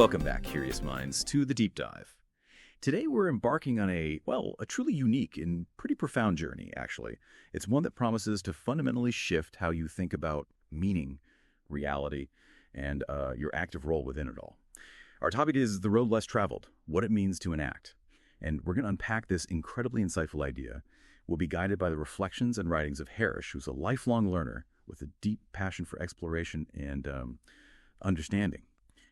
Welcome back, curious minds, to the deep dive. Today we're embarking on a truly unique and pretty profound journey, actually. It's one that promises to fundamentally shift how you think about meaning, reality, and your active role within it all. Our topic is the road less traveled, what it means to enact. And we're going to unpack this incredibly insightful idea. We'll be guided by the reflections and writings of Harish, who's a lifelong learner with a deep passion for exploration and understanding.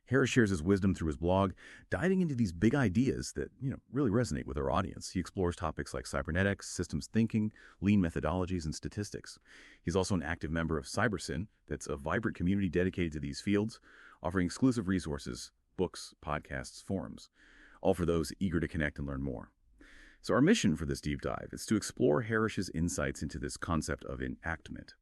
Harish shares his wisdom through his blog, diving into these big ideas that, really resonate with our audience. He explores topics like cybernetics, systems thinking, lean methodologies, and statistics. He's also an active member of CyberSyn, that's a vibrant community dedicated to these fields, offering exclusive resources, books, podcasts, forums, all for those eager to connect and learn more. So our mission for this deep dive is to explore Harish's insights into this concept of enactment.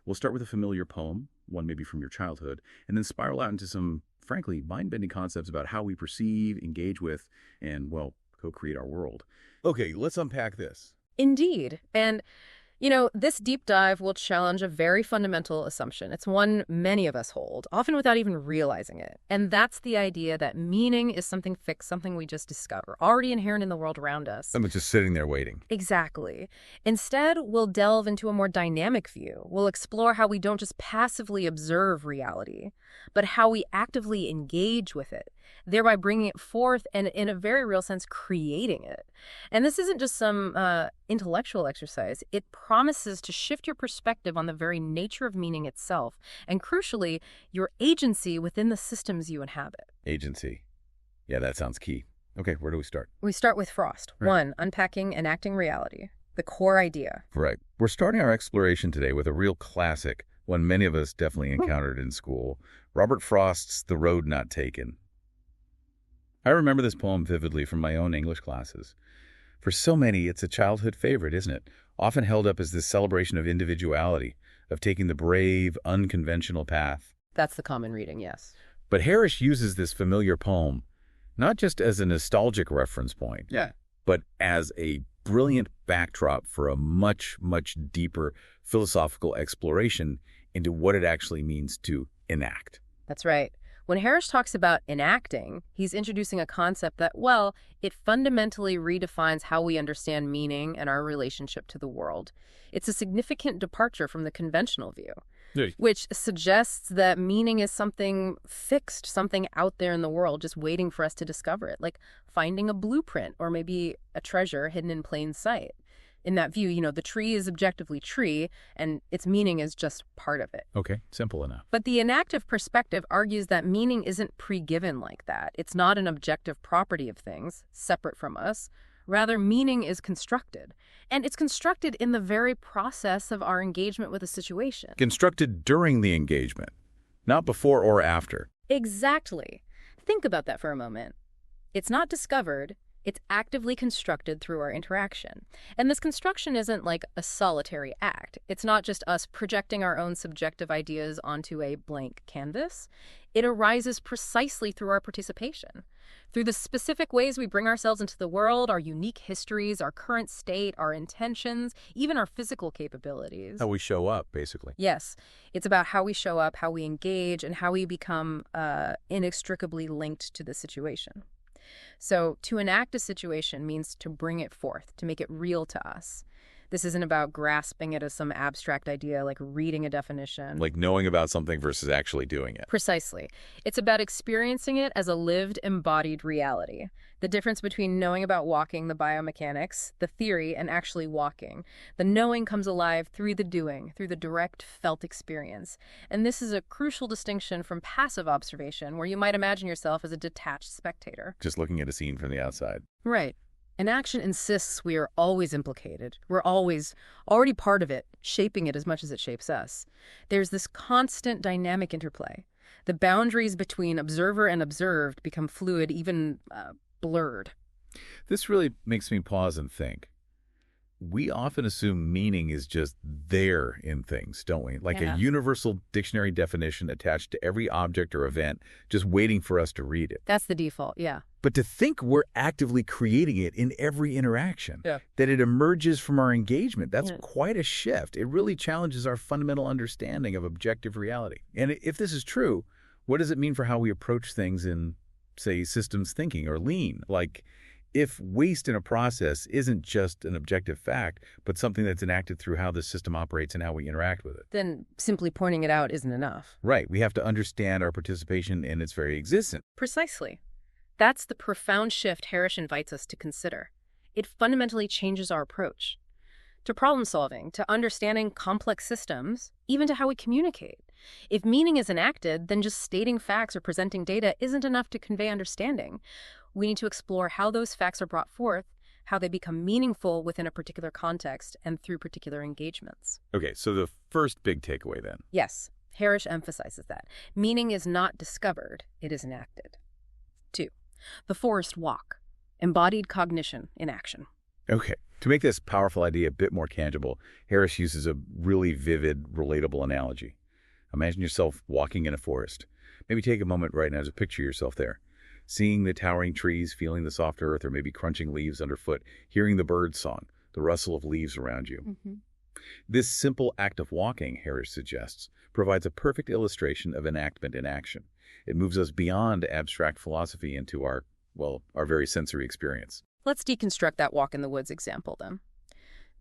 We'll start with a familiar poem, one maybe from your childhood, and then spiral out into some frankly, mind-bending concepts about how we perceive, engage with, and, co-create our world. Okay, let's unpack this. Indeed. And, this deep dive will challenge a very fundamental assumption. It's one many of us hold, often without even realizing it. And that's the idea that meaning is something fixed, something we just discover, already inherent in the world around us. I'm just sitting there waiting. Exactly. Instead, we'll delve into a more dynamic view. We'll explore how we don't just passively observe reality, but how we actively engage with it, thereby bringing it forth and, in a very real sense, creating it. And this isn't just some intellectual exercise. It promises to shift your perspective on the very nature of meaning itself, and crucially, your agency within the systems you inhabit. Agency. Yeah, that sounds key. Okay, where do we start? We start with Frost. Right. 1, unpacking enacting reality, the core idea. Right. We're starting our exploration today with a real classic, one many of us definitely encountered in school, Robert Frost's The Road Not Taken. I remember this poem vividly from my own English classes. For so many, it's a childhood favorite, isn't it? Often held up as this celebration of individuality, of taking the brave, unconventional path. That's the common reading, yes. But Harish uses this familiar poem not just as a nostalgic reference point, but as a brilliant backdrop for a much, much deeper philosophical exploration into what it actually means to enact. That's right. When Harish talks about enacting, he's introducing a concept that, it fundamentally redefines how we understand meaning and our relationship to the world. It's a significant departure from the conventional view, which suggests that meaning is something fixed, something out there in the world just waiting for us to discover it, like finding a blueprint or maybe a treasure hidden in plain sight. In that view, the tree is objectively tree, and its meaning is just part of it. Okay, simple enough. But the enactive perspective argues that meaning isn't pre-given like that. It's not an objective property of things, separate from us. Rather, meaning is constructed. And it's constructed in the very process of our engagement with a situation. Constructed during the engagement, not before or after. Exactly. Think about that for a moment. It's not discovered. It's actively constructed through our interaction. And this construction isn't like a solitary act. It's not just us projecting our own subjective ideas onto a blank canvas. It arises precisely through our participation, through the specific ways we bring ourselves into the world, our unique histories, our current state, our intentions, even our physical capabilities. How we show up, basically. Yes. It's about how we show up, how we engage, and how we become inextricably linked to the situation. So to enact a situation means to bring it forth, to make it real to us. This isn't about grasping it as some abstract idea, like reading a definition. Like knowing about something versus actually doing it. Precisely. It's about experiencing it as a lived, embodied reality. The difference between knowing about walking, the biomechanics, the theory, and actually walking. The knowing comes alive through the doing, through the direct felt experience. And this is a crucial distinction from passive observation, where you might imagine yourself as a detached spectator. Just looking at a scene from the outside. Right. Enaction insists we are always implicated. We're always already part of it, shaping it as much as it shapes us. There's this constant dynamic interplay. The boundaries between observer and observed become fluid, even blurred. This really makes me pause and think. We often assume meaning is just there in things, don't we? Like a universal dictionary definition attached to every object or event, just waiting for us to read it. That's the default, yeah. But to think we're actively creating it in every interaction, that it emerges from our engagement, that's quite a shift. It really challenges our fundamental understanding of objective reality. And if this is true, what does it mean for how we approach things in say, systems thinking or lean. Like, if waste in a process isn't just an objective fact, but something that's enacted through how the system operates and how we interact with it. Then simply pointing it out isn't enough. Right. We have to understand our participation in its very existence. Precisely. That's the profound shift Harris invites us to consider. It fundamentally changes our approach to problem solving, to understanding complex systems, even to how we communicate. If meaning is enacted, then just stating facts or presenting data isn't enough to convey understanding. We need to explore how those facts are brought forth, how they become meaningful within a particular context and through particular engagements. Okay, so the first big takeaway then. Yes, Harris emphasizes that. Meaning is not discovered, it is enacted. 2. The forest walk. Embodied cognition in action. Okay, to make this powerful idea a bit more tangible, Harris uses a really vivid, relatable analogy. Imagine yourself walking in a forest. Maybe take a moment right now to picture yourself there. Seeing the towering trees, feeling the soft earth, or maybe crunching leaves underfoot, hearing the bird song, the rustle of leaves around you. This simple act of walking, Harris suggests, provides a perfect illustration of enactment in action. It moves us beyond abstract philosophy into our very sensory experience. Let's deconstruct that walk in the woods example then.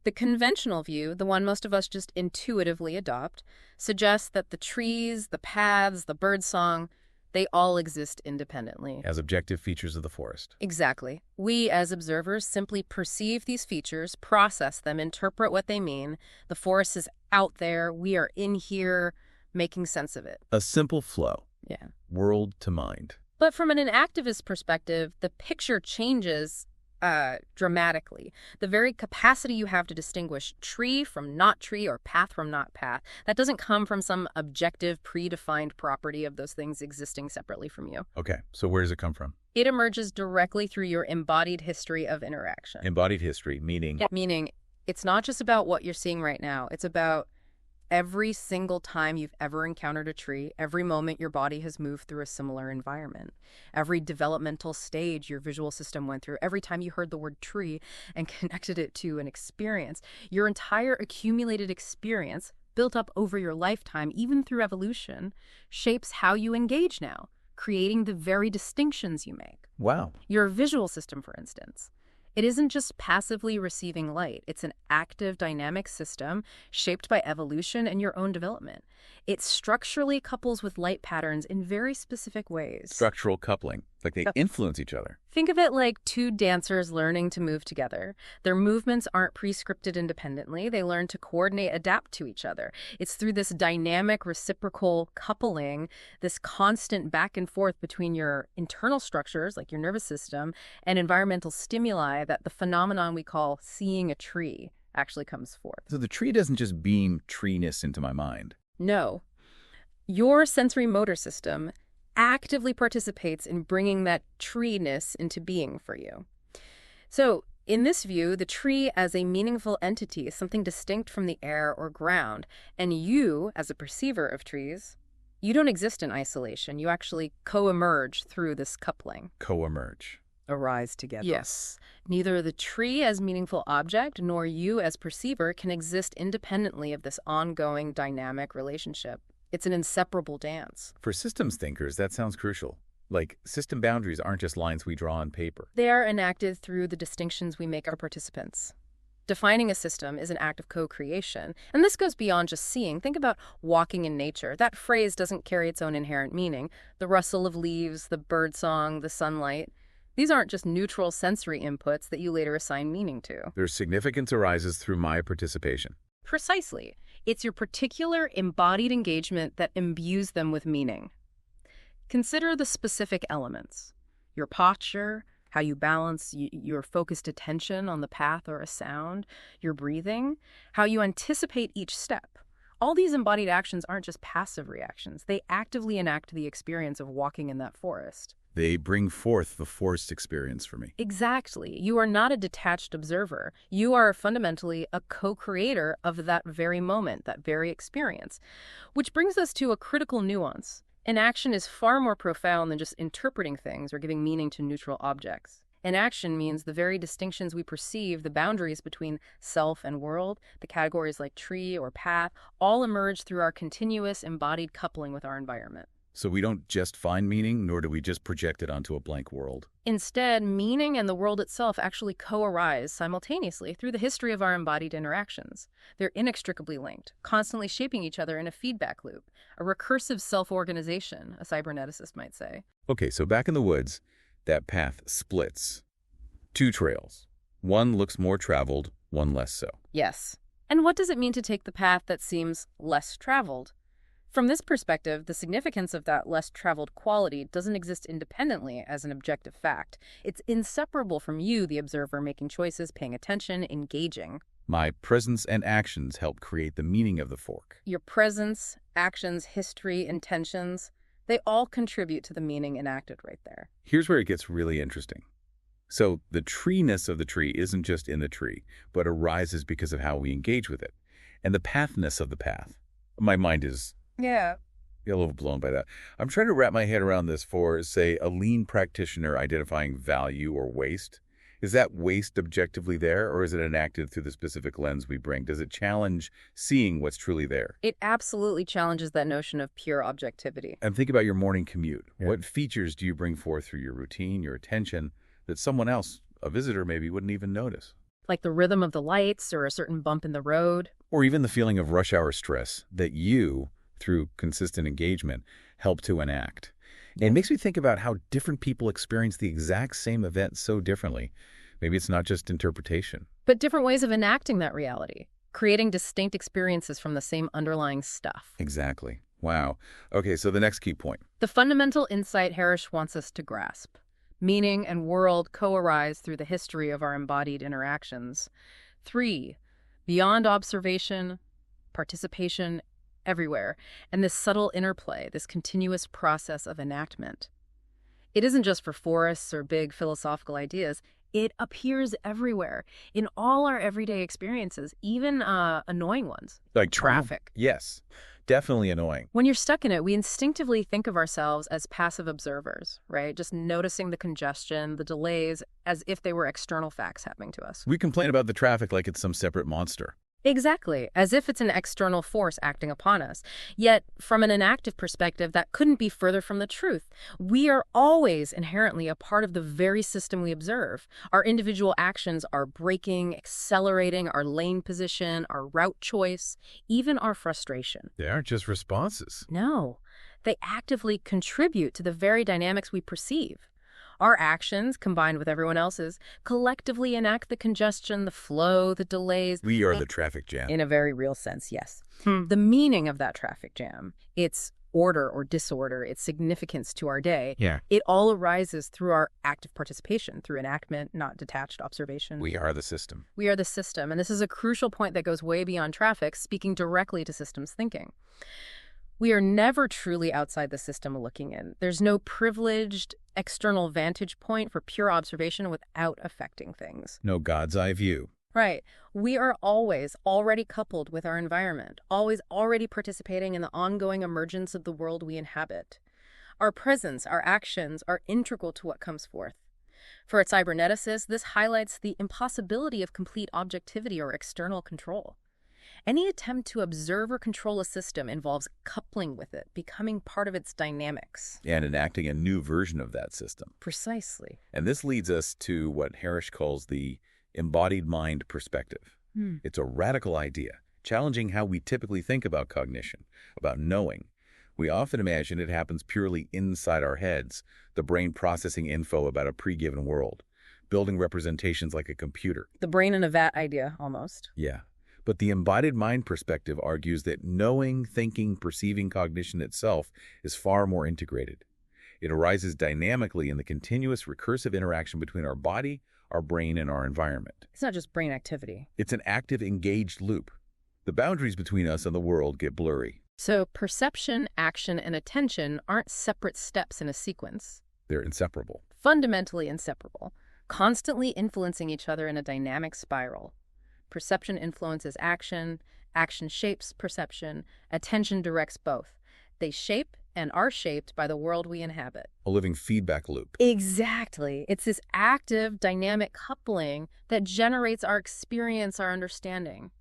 The conventional view, the one most of us just intuitively adopt, suggests that the trees, the paths, the birdsong, they all exist independently. As objective features of the forest. Exactly. We, as observers, simply perceive these features, process them, interpret what they mean. The forest is out there. We are in here making sense of it. A simple flow. Yeah. World to mind. But from an activist perspective, the picture changes dramatically. The very capacity you have to distinguish tree from not tree or path from not path, that doesn't come from some objective, predefined property of those things existing separately from you. Okay, so where does it come from? It emerges directly through your embodied history of interaction. Embodied history, meaning? Yeah, meaning it's not just about what you're seeing right now. It's about every single time you've ever encountered a tree, every moment your body has moved through a similar environment, every developmental stage your visual system went through, every time you heard the word tree and connected it to an experience, your entire accumulated experience built up over your lifetime, even through evolution, shapes how you engage now, creating the very distinctions you make. Wow. Your visual system, for instance. It isn't just passively receiving light. It's an active, dynamic system shaped by evolution and your own development. It structurally couples with light patterns in very specific ways. Structural coupling, like they influence each other. Think of it like two dancers learning to move together. Their movements aren't pre-scripted independently. They learn to coordinate, adapt to each other. It's through this dynamic, reciprocal coupling, this constant back and forth between your internal structures, like your nervous system, and environmental stimuli that the phenomenon we call seeing a tree actually comes forth. So the tree doesn't just beam treeness into my mind. No. Your sensory motor system actively participates in bringing that tree-ness into being for you. So, in this view, the tree as a meaningful entity is something distinct from the air or ground, and you, as a perceiver of trees, you don't exist in isolation. You actually co-emerge through this coupling. Co-emerge. Arise together. Yes. Neither the tree as meaningful object nor you as perceiver can exist independently of this ongoing dynamic relationship. It's an inseparable dance. For systems thinkers, that sounds crucial. Like, system boundaries aren't just lines we draw on paper. They are enacted through the distinctions we make our participants. Defining a system is an act of co-creation, and this goes beyond just seeing. Think about walking in nature. That phrase doesn't carry its own inherent meaning. The rustle of leaves, the birdsong, the sunlight. These aren't just neutral sensory inputs that you later assign meaning to. Their significance arises through my participation. Precisely. It's your particular embodied engagement that imbues them with meaning. Consider the specific elements. Your posture, how you balance your focused attention on the path or a sound, your breathing, how you anticipate each step. All these embodied actions aren't just passive reactions. They actively enact the experience of walking in that forest. They bring forth the forest experience for me. Exactly. You are not a detached observer. You are fundamentally a co-creator of that very moment, that very experience. Which brings us to a critical nuance. Enaction is far more profound than just interpreting things or giving meaning to neutral objects. Enaction means the very distinctions we perceive, the boundaries between self and world, the categories like tree or path, all emerge through our continuous embodied coupling with our environment. So we don't just find meaning, nor do we just project it onto a blank world. Instead, meaning and the world itself actually co-arise simultaneously through the history of our embodied interactions. They're inextricably linked, constantly shaping each other in a feedback loop, a recursive self-organization, a cyberneticist might say. Okay, so back in the woods, that path splits. Two trails. One looks more traveled, one less so. Yes. And what does it mean to take the path that seems less traveled? From this perspective, the significance of that less traveled quality doesn't exist independently as an objective fact. It's inseparable from you, the observer, making choices, paying attention, engaging. My presence and actions help create the meaning of the fork. Your presence, actions, history, intentions, they all contribute to the meaning enacted right there. Here's where it gets really interesting. So the treeness of the tree isn't just in the tree, but arises because of how we engage with it. And the pathness of the path. My mind is Yeah. a little blown by that. I'm trying to wrap my head around this for, say, a lean practitioner identifying value or waste. Is that waste objectively there, or is it enacted through the specific lens we bring? Does it challenge seeing what's truly there? It absolutely challenges that notion of pure objectivity. And think about your morning commute. Yeah. What features do you bring forth through your routine, your attention, that someone else, a visitor maybe, wouldn't even notice? Like the rhythm of the lights or a certain bump in the road. Or even the feeling of rush hour stress that you, through consistent engagement, help to enact. It makes me think about how different people experience the exact same event so differently. Maybe it's not just interpretation. But different ways of enacting that reality, creating distinct experiences from the same underlying stuff. Exactly. Wow. Okay, so the next key point. The fundamental insight Harris wants us to grasp. Meaning and world co-arise through the history of our embodied interactions. 3, beyond observation, participation everywhere, and this subtle interplay, this continuous process of enactment. It isn't just for forests or big philosophical ideas. It appears everywhere, in all our everyday experiences, even annoying ones. Like Traffic. Yes, definitely annoying. When you're stuck in it, we instinctively think of ourselves as passive observers, right? Just noticing the congestion, the delays, as if they were external facts happening to us. We complain about the traffic like it's some separate monster. Exactly, as if it's an external force acting upon us. Yet, from an enactive perspective, that couldn't be further from the truth. We are always inherently a part of the very system we observe. Our individual actions, our braking, accelerating, our lane position, our route choice, even our frustration. They aren't just responses. No, they actively contribute to the very dynamics we perceive. Our actions, combined with everyone else's, collectively enact the congestion, the flow, the delays. We are the traffic jam. In a very real sense, yes. The meaning of that traffic jam, its order or disorder, its significance to our day, Yeah. it all arises through our active participation, through enactment, not detached observation. We are the system. We are the system, and this is a crucial point that goes way beyond traffic, speaking directly to systems thinking. We are never truly outside the system looking in. There's no privileged external vantage point for pure observation without affecting things. No God's eye view. Right. We are always already coupled with our environment, always already participating in the ongoing emergence of the world we inhabit. Our presence, our actions are integral to what comes forth. For a cyberneticist, this highlights the impossibility of complete objectivity or external control. Any attempt to observe or control a system involves coupling with it, becoming part of its dynamics. And enacting a new version of that system. Precisely. And this leads us to what Harris calls the embodied mind perspective. It's a radical idea, challenging how we typically think about cognition, about knowing. We often imagine it happens purely inside our heads, the brain processing info about a pre-given world, building representations like a computer. The brain in a vat idea, almost. Yeah. But the embodied mind perspective argues that knowing, thinking, perceiving cognition itself is far more integrated. It arises dynamically in the continuous recursive interaction between our body, our brain, and our environment. It's not just brain activity. It's an active, engaged loop. The boundaries between us and the world get blurry. So perception, action, and attention aren't separate steps in a sequence. They're inseparable. Fundamentally inseparable, constantly influencing each other in a dynamic spiral. Perception influences action, action shapes perception, attention directs both. They shape and are shaped by the world we inhabit. A living feedback loop. Exactly. It's this active, dynamic coupling that generates our experience, our understanding.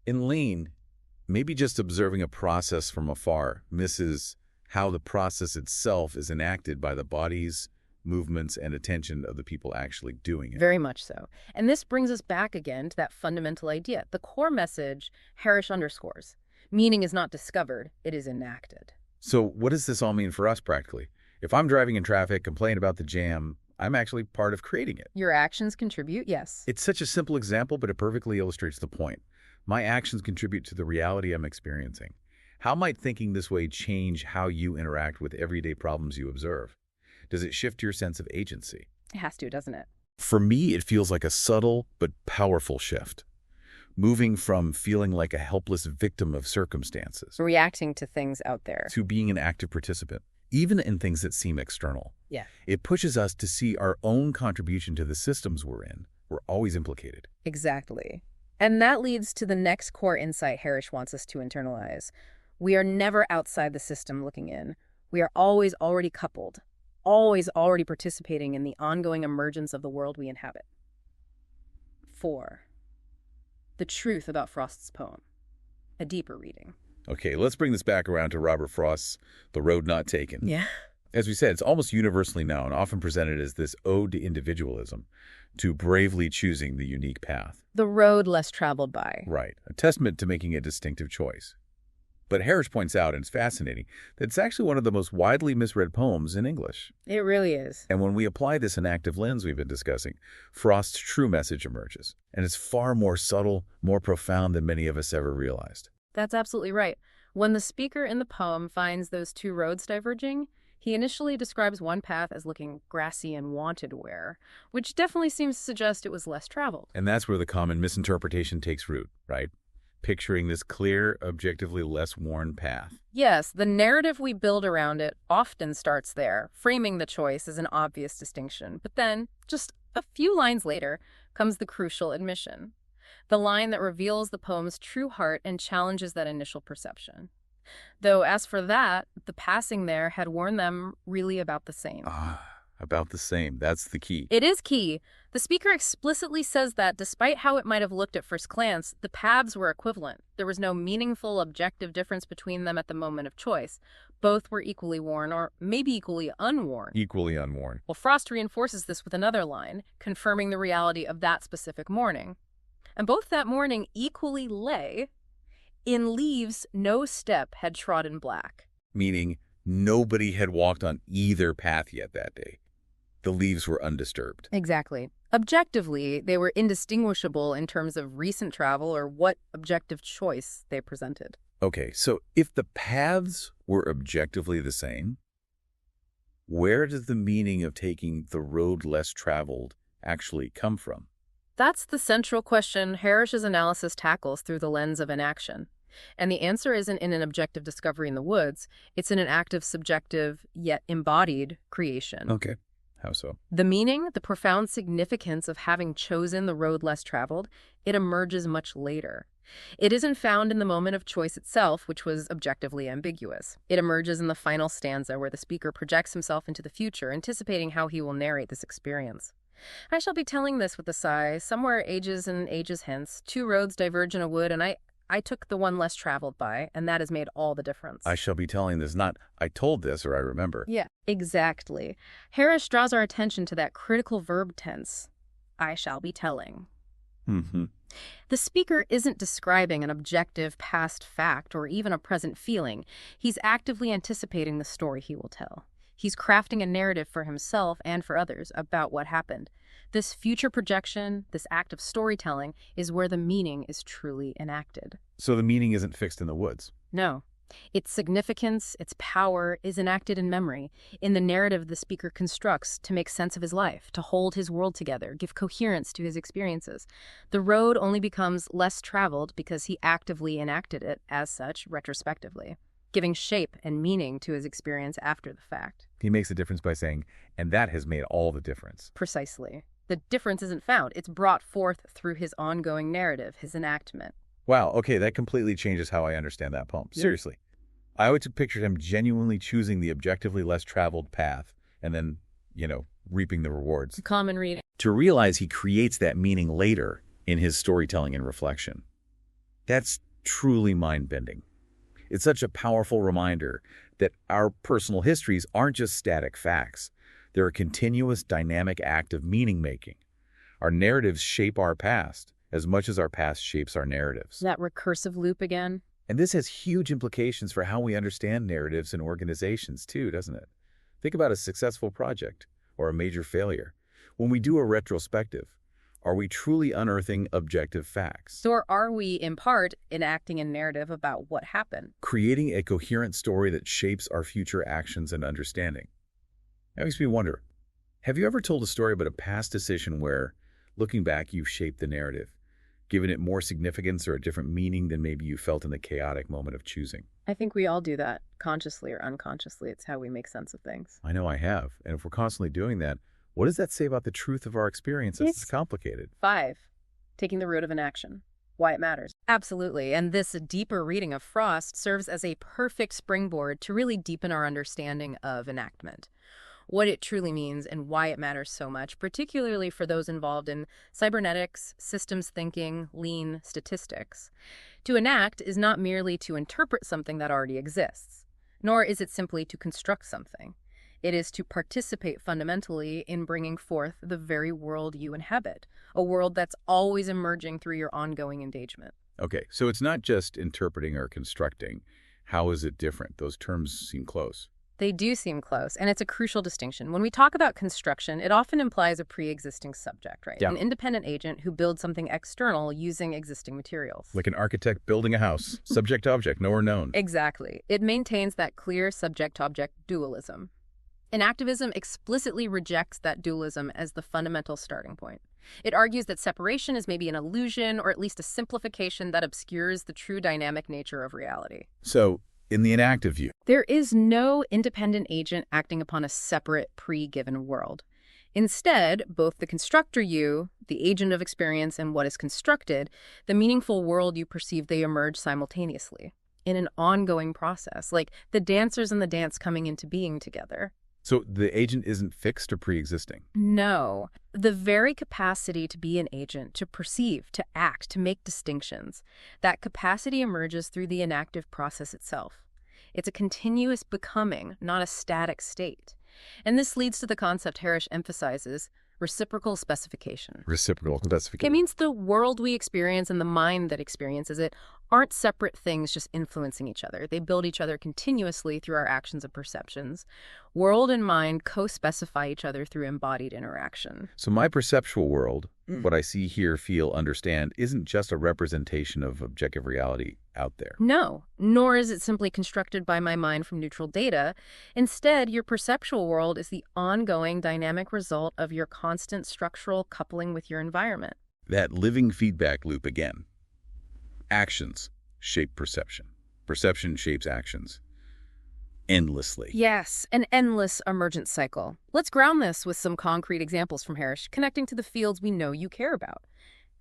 In lean, maybe just observing a process from afar misses how the process itself is enacted by the bodies, movements, and attention of the people actually doing it. Very much so. And this brings us back again to that fundamental idea. The core message Harris underscores. Meaning is not discovered, it is enacted. So what does this all mean for us practically? If I'm driving in traffic, complain about the jam, I'm actually part of creating it. Your actions contribute, yes. It's such a simple example, but it perfectly illustrates the point. My actions contribute to the reality I'm experiencing. How might thinking this way change how you interact with everyday problems you observe? Does it shift your sense of agency? It has to, doesn't it? For me, it feels like a subtle but powerful shift. Moving from feeling like a helpless victim of circumstances Reacting to things out there. to being an active participant, even in things that seem external. Yeah. It pushes us to see our own contribution to the systems we're in. We're always implicated. Exactly. And that leads to the next core insight Harris wants us to internalize. We are never outside the system looking in. We are always already coupled, always already participating in the ongoing emergence of the world we inhabit. 4. The truth about Frost's poem. A deeper reading. Okay, let's bring this back around to Robert Frost's The Road Not Taken. Yeah. As we said, it's almost universally known, often presented as this ode to individualism, to bravely choosing the unique path. The road less traveled by. Right, a testament to making a distinctive choice. But Harris points out, and it's fascinating, that it's actually one of the most widely misread poems in English. It really is. And when we apply this enactive lens we've been discussing, Frost's true message emerges. And it's far more subtle, more profound than many of us ever realized. That's absolutely right. When the speaker in the poem finds those two roads diverging, he initially describes one path as looking grassy and wanted wear, which definitely seems to suggest it was less traveled. And that's where the common misinterpretation takes root, right? Picturing this clear, objectively less worn path. Yes, the narrative we build around it often starts there, framing the choice as an obvious distinction. But then, just a few lines later, comes the crucial admission. The line that reveals the poem's true heart and challenges that initial perception. Though, as for that, the passing there had warned them really about the same. About the same. That's the key. It is key. The speaker explicitly says that despite how it might have looked at first glance, the paths were equivalent. There was no meaningful, objective difference between them at the moment of choice. Both were equally worn, or maybe equally unworn. Equally unworn. Well, Frost reinforces this with another line, confirming the reality of that specific morning. And both that morning equally lay in leaves no step had trodden black. Meaning nobody had walked on either path yet that day. The leaves were undisturbed. Exactly. Objectively, they were indistinguishable in terms of recent travel or what objective choice they presented. Okay, so if the paths were objectively the same, where does the meaning of taking the road less traveled actually come from? That's the central question Harris's analysis tackles through the lens of enaction. And the answer isn't in an objective discovery in the woods. It's in an active, subjective, yet embodied creation. Okay. How so? The meaning, the profound significance of having chosen the road less traveled, it emerges much later. It isn't found in the moment of choice itself, which was objectively ambiguous. It emerges in the final stanza where the speaker projects himself into the future, anticipating how he will narrate this experience. I shall be telling this with a sigh, somewhere ages and ages hence, 2 roads diverge in a wood, and I took the one less traveled by, and that has made all the difference. I shall be telling this, not I told this or I remember. Yeah, exactly. Harris draws our attention to that critical verb tense, I shall be telling. Mm-hmm. The speaker isn't describing an objective past fact or even a present feeling. He's actively anticipating the story he will tell. He's crafting a narrative for himself and for others about what happened. This future projection, this act of storytelling, is where the meaning is truly enacted. So the meaning isn't fixed in the woods. No. Its significance, its power, is enacted in memory, in the narrative the speaker constructs to make sense of his life, to hold his world together, give coherence to his experiences. The road only becomes less traveled because he actively enacted it, as such, retrospectively, giving shape and meaning to his experience after the fact. He makes a difference by saying, and that has made all the difference. Precisely. The difference isn't found. It's brought forth through his ongoing narrative, his enactment. Wow, okay, that completely changes how I understand that poem. Yeah. Seriously. I always pictured him genuinely choosing the objectively less traveled path and then, reaping the rewards. Common reading. To realize he creates that meaning later in his storytelling and reflection. That's truly mind-bending. It's such a powerful reminder that our personal histories aren't just static facts. They're a continuous, dynamic act of meaning-making. Our narratives shape our past as much as our past shapes our narratives. That recursive loop again? And this has huge implications for how we understand narratives in organizations too, doesn't it? Think about a successful project or a major failure. When we do a retrospective, are we truly unearthing objective facts? Or are we, in part, enacting a narrative about what happened? Creating a coherent story that shapes our future actions and understanding. That makes me wonder, have you ever told a story about a past decision where, looking back, you've shaped the narrative, given it more significance or a different meaning than maybe you felt in the chaotic moment of choosing? I think we all do that, consciously or unconsciously. It's how we make sense of things. I know I have. And if we're constantly doing that, what does that say about the truth of our experiences? It's complicated. 5. Taking the root of enaction. Why it matters. Absolutely. And this deeper reading of Frost serves as a perfect springboard to really deepen our understanding of enactment, what it truly means and why it matters so much, particularly for those involved in cybernetics, systems thinking, lean, statistics. To enact is not merely to interpret something that already exists, nor is it simply to construct something. It is to participate fundamentally in bringing forth the very world you inhabit, a world that's always emerging through your ongoing engagement. Okay, so it's not just interpreting or constructing. How is it different? Those terms seem close. They do seem close, and it's a crucial distinction. When we talk about construction, it often implies a pre-existing subject, right? Yeah. An independent agent who builds something external using existing materials. Like an architect building a house, subject-object, knower known. Exactly. It maintains that clear subject-object dualism. Enactivism explicitly rejects that dualism as the fundamental starting point. It argues that separation is maybe an illusion or at least a simplification that obscures the true dynamic nature of reality. So, in the enactive view, There is no independent agent acting upon a separate pre-given world. Instead, both the constructor you, the agent of experience, and what is constructed, the meaningful world you perceive, they emerge simultaneously in an ongoing process, like the dancers in the dance coming into being together. so the agent isn't fixed or pre-existing. No. The very capacity to be an agent, to perceive, to act, to make distinctions, that capacity emerges through the enactive process itself. It's a continuous becoming, not a static state. And this leads to the concept Harish emphasizes, reciprocal specification. Reciprocal specification. It means the world we experience and the mind that experiences it aren't separate things just influencing each other. They build each other continuously through our actions and perceptions. World and mind co-specify each other through embodied interaction. So my perceptual world, what I see, hear, feel, understand, isn't just a representation of objective reality out there. No, nor is it simply constructed by my mind from neutral data. Instead, your perceptual world is the ongoing dynamic result of your constant structural coupling with your environment. That living feedback loop again. Actions shape perception. Perception shapes actions. Endlessly. Yes, an endless emergent cycle. Let's ground this with some concrete examples from Harish, connecting to the fields we know you care about.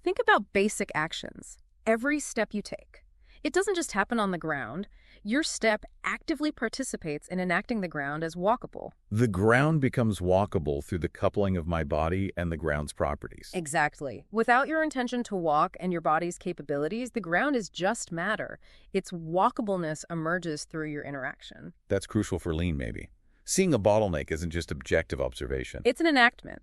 Think about basic actions. Every step you take. It doesn't just happen on the ground. Your step actively participates in enacting the ground as walkable. The ground becomes walkable through the coupling of my body and the ground's properties. Exactly. Without your intention to walk and your body's capabilities, the ground is just matter. Its walkableness emerges through your interaction. That's crucial for lean, maybe. Seeing a bottleneck isn't just objective observation. It's an enactment.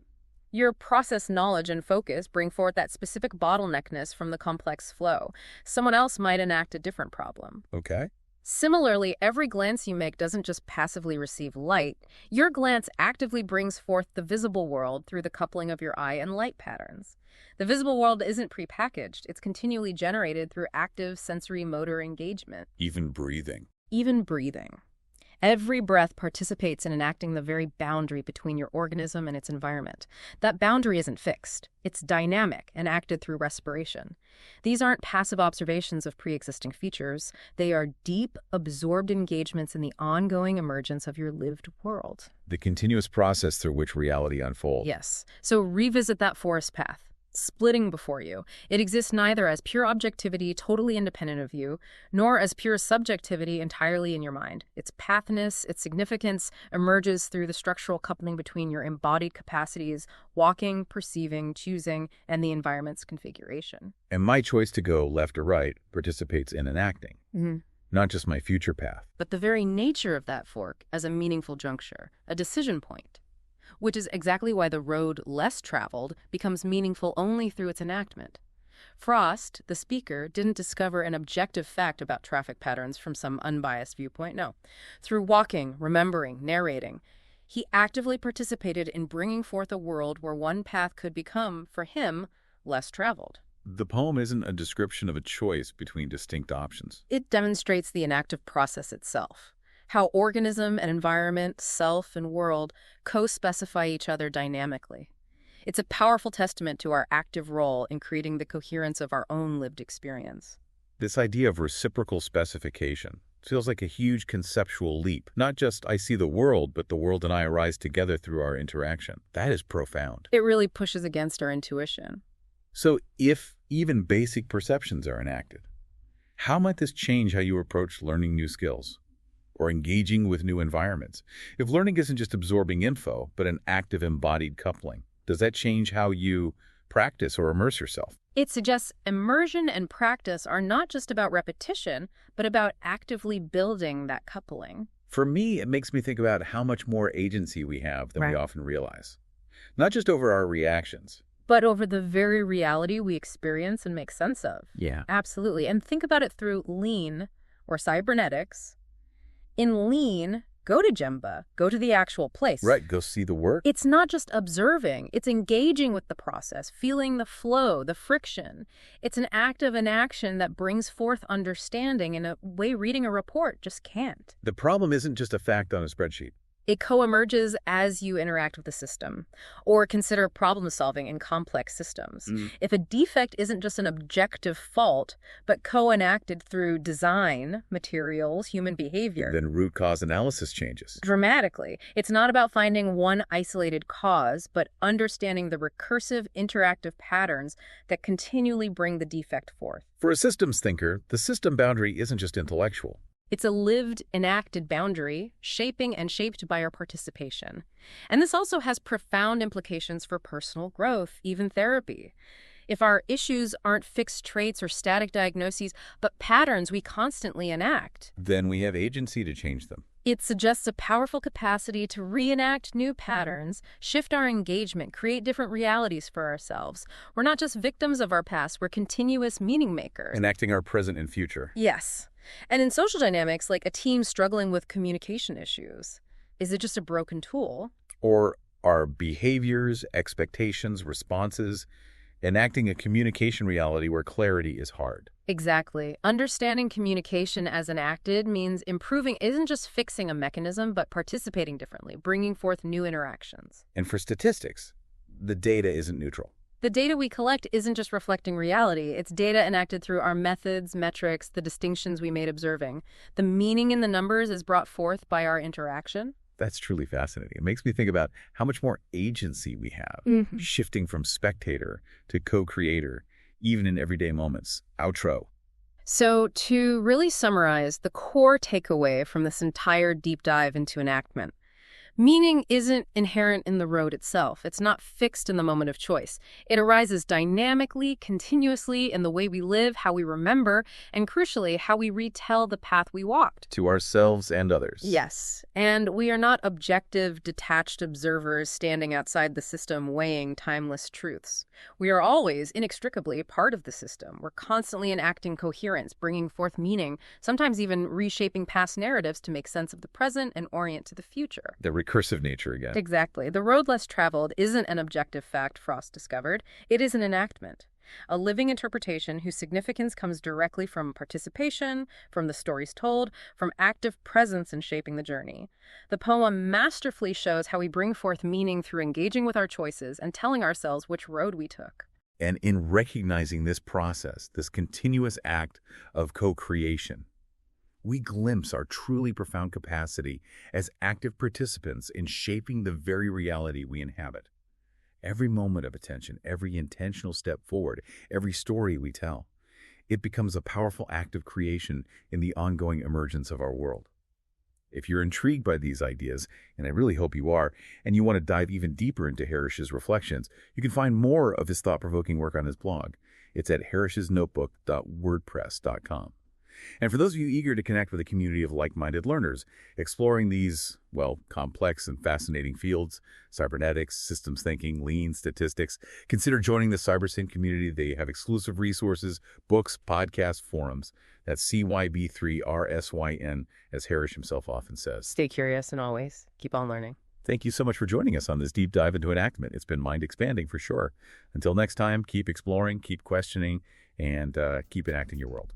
Your process knowledge and focus bring forth that specific bottleneckness from the complex flow. Someone else might enact a different problem. Okay. Similarly, every glance you make doesn't just passively receive light. Your glance actively brings forth the visible world through the coupling of your eye and light patterns. The visible world isn't prepackaged. It's continually generated through active sensory motor engagement. Even breathing. Even breathing. Every breath participates in enacting the very boundary between your organism and its environment. That boundary isn't fixed. It's dynamic and acted through respiration. These aren't passive observations of pre-existing features. They are deep, absorbed engagements in the ongoing emergence of your lived world. The continuous process through which reality unfolds. Yes. So revisit that forest path. Splitting before you. It exists neither as pure objectivity totally independent of you, nor as pure subjectivity entirely in your mind. Its pathness, its significance emerges through the structural coupling between your embodied capacities, walking, perceiving, choosing, and the environment's configuration. And my choice to go left or right participates in enacting. not just my future path. but the very nature of that fork as a meaningful juncture, a decision point, which is exactly why the road less traveled becomes meaningful only through its enactment. Frost, the speaker, didn't discover an objective fact about traffic patterns from some unbiased viewpoint, no. Through walking, remembering, narrating, he actively participated in bringing forth a world where one path could become, for him, less traveled. The poem isn't a description of a choice between distinct options. It demonstrates the enactive process itself, how organism and environment, self and world co-specify each other dynamically. It's a powerful testament to our active role in creating the coherence of our own lived experience. This idea of reciprocal specification feels like a huge conceptual leap. Not just I see the world, but the world and I arise together through our interaction. That is profound. It really pushes against our intuition. So if even basic perceptions are enacted, how might this change how you approach learning new skills or engaging with new environments? If learning isn't just absorbing info, but an active embodied coupling, does that change how you practice or immerse yourself? It suggests immersion and practice are not just about repetition, but about actively building that coupling. For me, it makes me think about how much more agency we have than we Right. often realize. Not just over our reactions. But over the very reality we experience and make sense of. Yeah. Absolutely. And think about it through lean or cybernetics. In lean, go to Gemba, go to the actual place. Right, go see the work. It's not just observing, it's engaging with the process, feeling the flow, the friction. It's an act of enaction that brings forth understanding in a way reading a report just can't. The problem isn't just a fact on a spreadsheet. It co-emerges as you interact with the system, or consider problem solving in complex systems. If a defect isn't just an objective fault, but co-enacted through design, materials, human behavior, Then root cause analysis changes. dramatically. It's not about finding one isolated cause, but understanding the recursive, interactive patterns that continually bring the defect forth. For a systems thinker, the system boundary isn't just intellectual. It's a lived, enacted boundary, shaping and shaped by our participation. And this also has profound implications for personal growth, even therapy. If our issues aren't fixed traits or static diagnoses, but patterns we constantly enact, Then we have agency to change them. it suggests a powerful capacity to reenact new patterns, shift our engagement, create different realities for ourselves. We're not just victims of our past, we're continuous meaning makers. Enacting our present and future. Yes. And in social dynamics, like a team struggling with communication issues, is it just a broken tool? Or our behaviors, expectations, responses, enacting a communication reality where clarity is hard. Exactly. Understanding communication as enacted means improving isn't just fixing a mechanism, but participating differently, bringing forth new interactions. And for statistics, the data isn't neutral. The data we collect isn't just reflecting reality. It's data enacted through our methods, metrics, the distinctions we made observing. The meaning in the numbers is brought forth by our interaction. That's truly fascinating. It makes me think about how much more agency we have, shifting from spectator to co-creator, even in everyday moments. Outro. So to really summarize the core takeaway from this entire deep dive into enactment, meaning isn't inherent in the road itself. It's not fixed in the moment of choice. It arises dynamically, continuously in the way we live, how we remember, and crucially, how we retell the path we walked. To ourselves and others. Yes, and we are not objective, detached observers standing outside the system weighing timeless truths. We are always, inextricably, part of the system. We're constantly enacting coherence, bringing forth meaning, sometimes even reshaping past narratives to make sense of the present and orient to the future. The recursive nature again. Exactly. The road less traveled isn't an objective fact Frost discovered. It is an enactment, a living interpretation whose significance comes directly from participation, from the stories told, from active presence in shaping the journey. The poem masterfully shows how we bring forth meaning through engaging with our choices and telling ourselves which road we took. And in recognizing this process, this continuous act of co-creation, we glimpse our truly profound capacity as active participants in shaping the very reality we inhabit. Every moment of attention, every intentional step forward, every story we tell, it becomes a powerful act of creation in the ongoing emergence of our world. If you're intrigued by these ideas, and I really hope you are, and you want to dive even deeper into Harish's reflections, you can find more of his thought-provoking work on his blog. It's at harishesnotebook.wordpress.com. And for those of you eager to connect with a community of like-minded learners, exploring these, well, complex and fascinating fields, cybernetics, systems thinking, lean, statistics, consider joining the CyberSyn community. They have exclusive resources, books, podcasts, forums. That's CYB3RSYN, as Harish himself often says. Stay curious and always keep on learning. Thank you so much for joining us on this deep dive into enactment. It's been mind-expanding for sure. Until next time, keep exploring, keep questioning, and keep enacting your world.